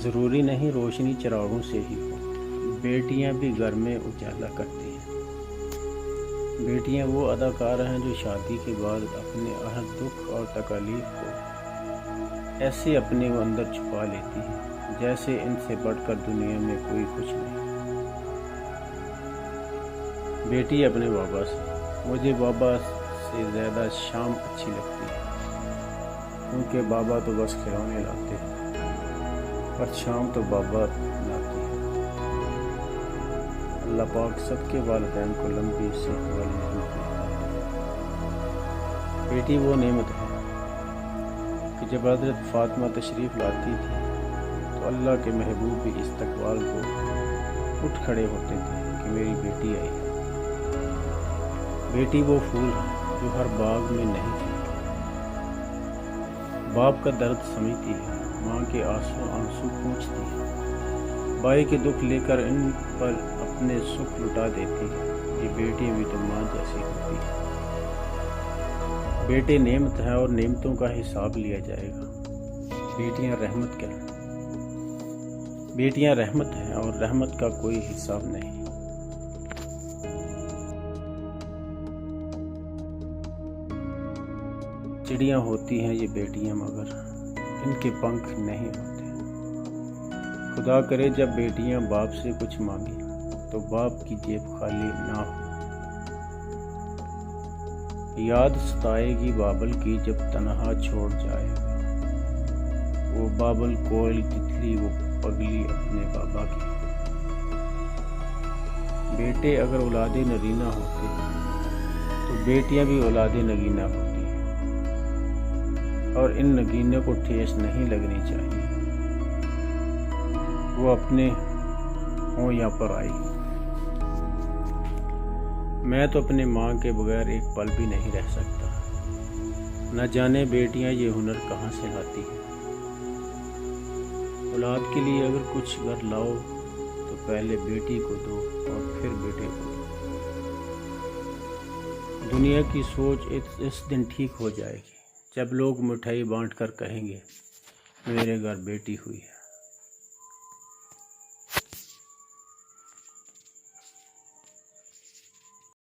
ضروری نہیں روشنی چراغوں سے ہی ہو، بیٹیاں بھی گھر میں اجالا کرتی ہیں۔ بیٹیاں وہ اداکار ہیں جو شادی کے بعد اپنے ہر دکھ اور تکالیف کو ایسے اپنے اندر چھپا لیتی ہیں جیسے ان سے بڑھ کر دنیا میں کوئی کچھ نہیں۔ بیٹی اپنے بابا سے: مجھے بابا سے زیادہ شام اچھی لگتی ہے، کیونکہ بابا تو بس کھلونے لاتے ہیں، پر شام تو بابا لاتی ہے۔ اللہ پاک سب کے والدین کو لمبی صحت والی زندگی عطا فرمائے۔ بیٹی وہ نعمت ہے کہ جب حضرت فاطمہ تشریف لاتی تھی تو اللہ کے محبوب بھی استقبال کو اٹھ کھڑے ہوتے تھے کہ میری بیٹی آئی ہے۔ بیٹی وہ پھول ہے جو ہر باغ میں نہیں کھلتا۔ باپ کا درد سمجھتی ہے، ماں کے آنسو پوچھتی ہے، بھائی کے دکھ لے کر ان پر اپنے سکھ لٹا دیتی ہے۔ یہ بیٹی بھی تو ماں جیسی ہوتی ہے۔ بیٹے نعمت ہیں اور نعمتوں کا حساب لیا جائے گا۔ بیٹیاں رحمت کیا ہیں؟ بیٹیاں رحمت ہیں اور رحمت کا کوئی حساب نہیں۔ چڑیاں ہوتی ہیں یہ بیٹیاں، مگر ان کے پنکھ نہیں ہوتے۔ خدا کرے جب بیٹیاں باپ سے کچھ مانگیں تو باپ کی جیب خالی نہ ہو۔ یاد ستائے گی بابل کی جب تنہا چھوڑ جائے گا، وہ بابل کوئل تتلی وہ پگلی اپنے بابا کی۔ بیٹے اگر اولاد نرینہ ہوتے تو بیٹیاں بھی اولاد نگینہ ہوتی، اور ان نگینوں کو ٹھیس نہیں لگنی چاہیے، وہ اپنے ہوں یا پرائی۔ میں تو اپنے ماں کے بغیر ایک پل بھی نہیں رہ سکتا، نہ جانے بیٹیاں یہ ہنر کہاں سے لاتی ہیں۔ اولاد کے لیے اگر کچھ گھر لاؤ تو پہلے بیٹی کو دو اور پھر بیٹے کو دو۔ دنیا کی سوچ اس دن ٹھیک ہو جائے گی جب لوگ مٹھائی بانٹ کر کہیں گے میرے گھر بیٹی ہوئی ہے۔